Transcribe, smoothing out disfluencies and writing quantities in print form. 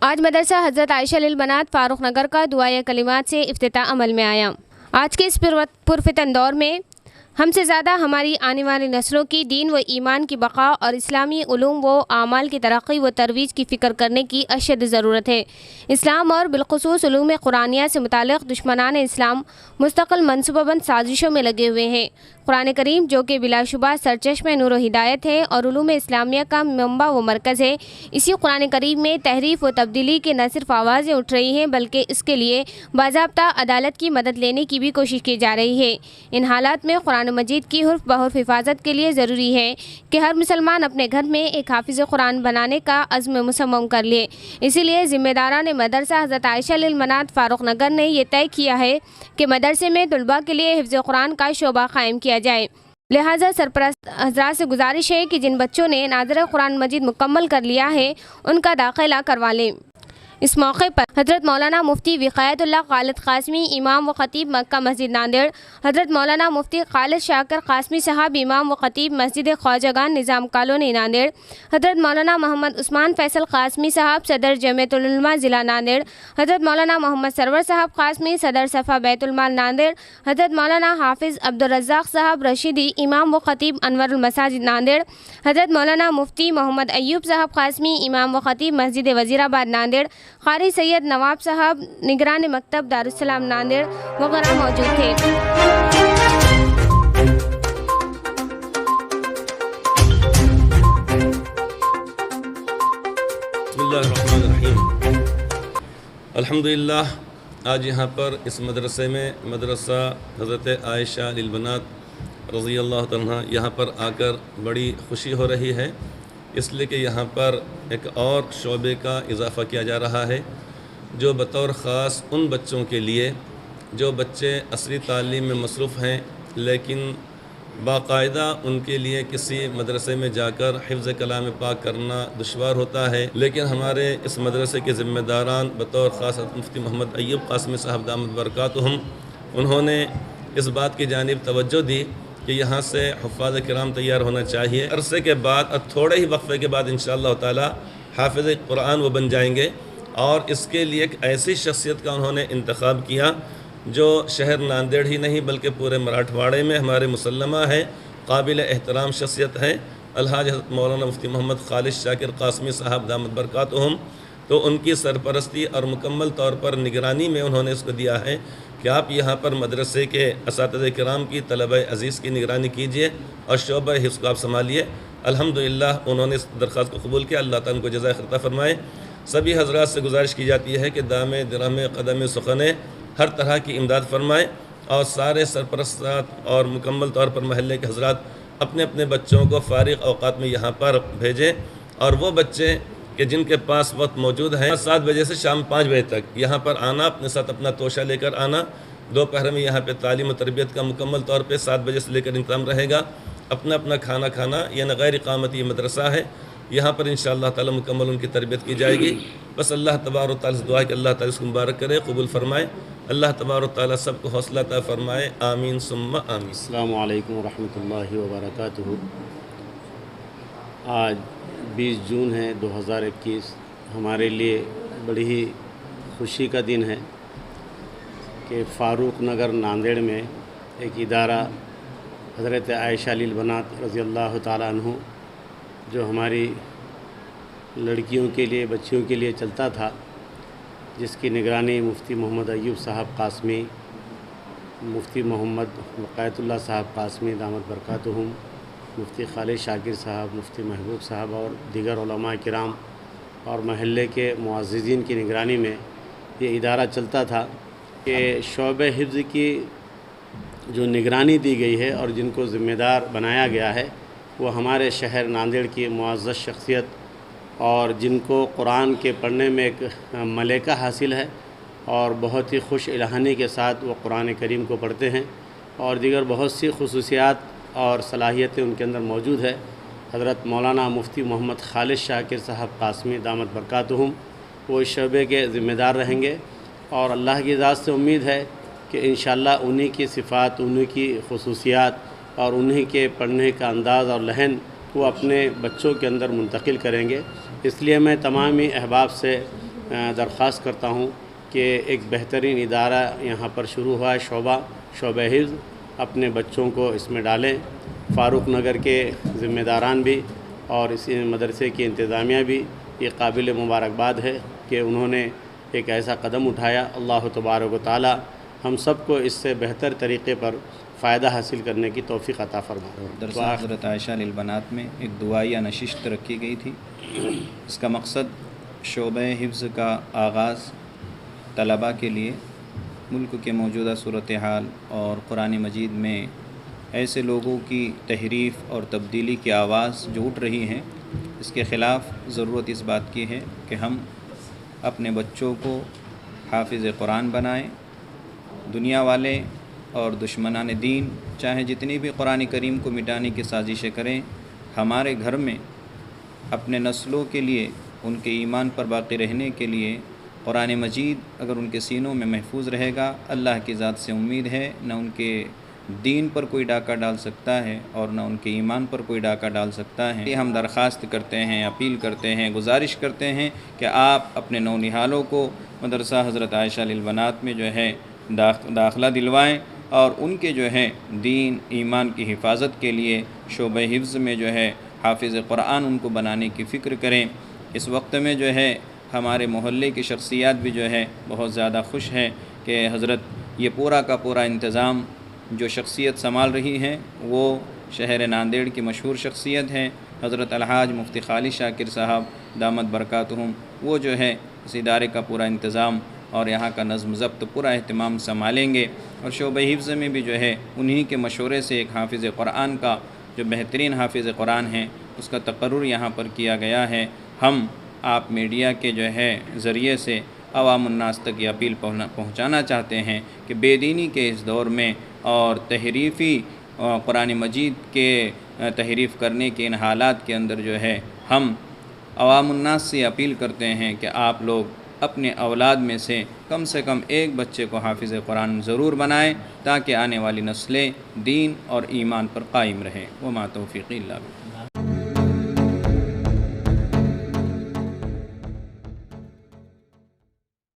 آج مدرسہ حضرت عائشہ للبنات فاروق نگر کا دعائے کلمات سے افتتاح عمل میں آیا۔ آج کے اس پرفتن دور میں ہم سے زیادہ ہماری آنے والی نسلوں کی دین و ایمان کی بقا اور اسلامی علوم و اعمال کی ترقی و ترویج کی فکر کرنے کی اشد ضرورت ہے۔ اسلام اور بالخصوص علوم قرآنیہ سے متعلق دشمنان اسلام مستقل منصوبہ بند سازشوں میں لگے ہوئے ہیں۔ قرآن کریم جو کہ بلا شبہ سرچشمہ نور و ہدایت ہے اور علوم اسلامیہ کا منبع و مرکز ہے، اسی قرآن کریم میں تحریف و تبدیلی کے نہ صرف آوازیں اٹھ رہی ہیں بلکہ اس کے لیے باضابطہ عدالت کی مدد لینے کی بھی کوشش کی جا رہی ہے۔ ان حالات میں قرآن مجید کی حرف بحرف حفاظت کے لیے ضروری ہے کہ ہر مسلمان اپنے گھر میں ایک حافظ قرآن بنانے کا عزم مصمم کر لے۔ اسی لیے ذمہ داران مدرسہ حضرت عائشہ للبنات فاروق نگر نے یہ طے کیا ہے کہ مدرسے میں طلباء کے لیے حفظ قرآن کا شعبہ قائم کیا جائے۔ لہٰذا سرپرست حضرات سے گزارش ہے کہ جن بچوں نے ناظر قرآن مجید مکمل کر لیا ہے ان کا داخلہ کروا لیں۔ اس موقع پر حضرت مولانا مفتی وقایت اللہ خالد قاسمی امام و خطیب مکہ مسجد ناندیڑ، حضرت مولانا مفتی خالد شاکر قاسمی صاحب امام و خطیب مسجد خواجگان نظام کالونی ناندیڑ، حضرت مولانا محمد عثمان فیصل قاسمی صاحب صدر جمعیت العلماء ضلع ناندیڑ، حضرت مولانا محمد سرور صاحب قاسمی صدر صفا بیت المال ناندیڑ، حضرت مولانا حافظ عبدالرزاق صاحب رشیدی امام و خطیب انور المساجد ناندیڑ، حضرت مولانا مفتی محمد ایوب صاحب قاسمی امام و خطیب مسجد وزیر آباد ناندیڑ، قاری سید نواب صاحب نگران مکتب دارالسلام ناندیڑ وغیرہ موجود تھے۔ بسم اللہ الرحمن الرحیم۔ الحمدللہ آج یہاں پر اس مدرسے میں مدرسہ حضرت عائشہ للبنات رضی اللہ تعالیٰ یہاں پر آ کر بڑی خوشی ہو رہی ہے، اس لیے کہ یہاں پر ایک اور شعبے کا اضافہ کیا جا رہا ہے جو بطور خاص ان بچوں کے لیے جو بچے عصری تعلیم میں مصروف ہیں لیکن باقاعدہ ان کے لیے کسی مدرسے میں جا کر حفظ کلام پاک کرنا دشوار ہوتا ہے، لیکن ہمارے اس مدرسے کے ذمہ داران بطور خاص مفتی محمد ایوب قاسمی صاحب دامت برکاتہم انہوں نے اس بات کی جانب توجہ دی کہ یہاں سے حفاظ کرام تیار ہونا چاہیے۔ عرصے کے بعد تھوڑے ہی وقفے کے بعد انشاءاللہ تعالی حافظ قرآن وہ بن جائیں گے، اور اس کے لیے ایک ایسی شخصیت کا انہوں نے انتخاب کیا جو شہر ناندیڑ ہی نہیں بلکہ پورے مراٹھواڑے میں ہمارے مسلمہ ہے، قابل احترام شخصیت ہے، الحاج حضرت مولانا مفتی محمد خالد شاکر قاسمی صاحب دامت برکاتہم۔ تو ان کی سرپرستی اور مکمل طور پر نگرانی میں انہوں نے اس کو دیا ہے کہ آپ یہاں پر مدرسے کے اساتذہ کرام کی طلبہ عزیز کی نگرانی کیجئے اور شعبہ حفظ کو آپ سنبھالیے۔ الحمدللہ انہوں نے اس درخواست کو قبول کیا، اللہ تعالیٰ ان کو جزائے خیر عطا فرمائے۔ سبھی حضرات سے گزارش کی جاتی ہے کہ دام درہم قدم سخنے ہر طرح کی امداد فرمائیں، اور سارے سرپرستات اور مکمل طور پر محلے کے حضرات اپنے اپنے بچوں کو فارغ اوقات میں یہاں پر بھیجیں، اور وہ بچے کہ جن کے پاس وقت موجود ہے 7 بجے سے شام 5 بجے تک یہاں پر آنا، اپنے ساتھ اپنا توشہ لے کر آنا۔ دوپہر میں یہاں پہ تعلیم و تربیت کا مکمل طور پہ 7 بجے سے لے کر انتظام رہے گا۔ اپنا اپنا کھانا کھانا، یعنی غیر اقامتی مدرسہ ہے، یہاں پر انشاءاللہ تعالی مکمل ان کی تربیت کی جائے گی۔ بس اللہ تبارک و تعالی سے دعا ہے کہ اللہ تعالی اس کو مبارک کرے، قبول فرمائے، اللہ تبارک و تعالی سب کو حوصلہ عطا فرمائے، آمین ثم آمین۔ السلام علیکم ورحمۃ اللہ وبرکاتہ۔ آج 20 جون ہے 2021، ہمارے لیے بڑی ہی خوشی کا دن ہے کہ فاروق نگر ناندیڑ میں ایک ادارہ حضرت عائشہ للبنات رضی اللہ تعالیٰ عنہ جو ہماری لڑکیوں کے لیے بچیوں کے لیے چلتا تھا، جس کی نگرانی مفتی محمد ایوب صاحب قاسمی، مفتی محمد وقایت اللہ صاحب قاسمی دامت برکاتہم، مفتی خالد شاکر صاحب، مفتی محبوب صاحب اور دیگر علماء کرام اور محلے کے معززین کی نگرانی میں یہ ادارہ چلتا تھا کہ شعبہ حفظ کی جو نگرانی دی گئی ہے اور جن کو ذمہ دار بنایا گیا ہے وہ ہمارے شہر ناندیڑ کی معزز شخصیت اور جن کو قرآن کے پڑھنے میں ایک ملکہ حاصل ہے اور بہت ہی خوش الہانی کے ساتھ وہ قرآن کریم کو پڑھتے ہیں، اور دیگر بہت سی خصوصیات اور صلاحیتیں ان کے اندر موجود ہے۔ حضرت مولانا مفتی محمد خالد شاکر صاحب قاسمی دامت برکاتہم وہ اس شعبے کے ذمہ دار رہیں گے، اور اللہ کی ذات سے امید ہے کہ انشاءاللہ انہی کی صفات، انہی کی خصوصیات اور انہی کے پڑھنے کا انداز اور لہن وہ اپنے بچوں کے اندر منتقل کریں گے۔ اس لیے میں تمامی احباب سے درخواست کرتا ہوں کہ ایک بہترین ادارہ یہاں پر شروع ہوا ہے، شعبہ حفظ، اپنے بچوں کو اس میں ڈالیں۔ فاروق نگر کے ذمہ داران بھی اور اس مدرسے کی انتظامیہ بھی یہ قابل مبارکباد ہے کہ انہوں نے ایک ایسا قدم اٹھایا۔ اللہ تبارک و تعالی ہم سب کو اس سے بہتر طریقے پر فائدہ حاصل کرنے کی توفیق عطا فرمائے۔ درس حضرت عائشہ للبنات میں ایک دعائیہ نشست رکھی گئی تھی۔ اس کا مقصد شعبہ حفظ کا آغاز طلباء کے لیے ملک کے موجودہ صورتحال اور قرآن مجید میں ایسے لوگوں کی تحریف اور تبدیلی کی آواز جو اٹھ رہی ہیں، اس کے خلاف ضرورت اس بات کی ہے کہ ہم اپنے بچوں کو حافظ قرآن بنائیں۔ دنیا والے اور دشمنان دین چاہے جتنی بھی قرآن کریم کو مٹانے کی سازشیں کریں، ہمارے گھر میں اپنے نسلوں کے لیے ان کے ایمان پر باقی رہنے کے لیے قرآن مجید اگر ان کے سینوں میں محفوظ رہے گا، اللہ کی ذات سے امید ہے نہ ان کے دین پر کوئی ڈاکہ ڈال سکتا ہے اور نہ ان کے ایمان پر کوئی ڈاکہ ڈال سکتا ہے۔ یہ ہم درخواست کرتے ہیں، اپیل کرتے ہیں، گزارش کرتے ہیں کہ آپ اپنے نونہالوں کو مدرسہ حضرت عائشہ للبنات میں جو ہے داخلہ دلوائیں اور ان کے جو ہے دین ایمان کی حفاظت کے لیے شعبہ حفظ میں جو ہے حافظ قرآن ان کو بنانے کی فکر کریں۔ اس وقت میں جو ہے ہمارے محلے کی شخصیات بھی جو ہے بہت زیادہ خوش ہے کہ حضرت یہ پورا کا پورا انتظام جو شخصیت سنبھال رہی ہیں وہ شہر ناندیڑ کی مشہور شخصیت ہیں حضرت الحاج مفتی خالد شاکر صاحب دامت برکاتہم۔ وہ جو ہے اس ادارے کا پورا انتظام اور یہاں کا نظم ضبط پورا اہتمام سنبھالیں گے، اور شعبہ حفظ میں بھی جو ہے انہی کے مشورے سے ایک حافظ قرآن کا جو بہترین حافظ قرآن ہے اس کا تقرر یہاں پر کیا گیا ہے۔ ہم آپ میڈیا کے جو ہے ذریعے سے عوام الناس تک یہ اپیل پہنچانا چاہتے ہیں کہ بے دینی کے اس دور میں اور تحریفی قرآن مجید کے تحریف کرنے کے ان حالات کے اندر جو ہے ہم عوام الناس سے اپیل کرتے ہیں کہ آپ لوگ اپنے اولاد میں سے کم ایک بچے کو حافظ قرآن ضرور بنائیں تاکہ آنے والی نسلیں دین اور ایمان پر قائم رہیں۔ وما توفیقی الا باللہ۔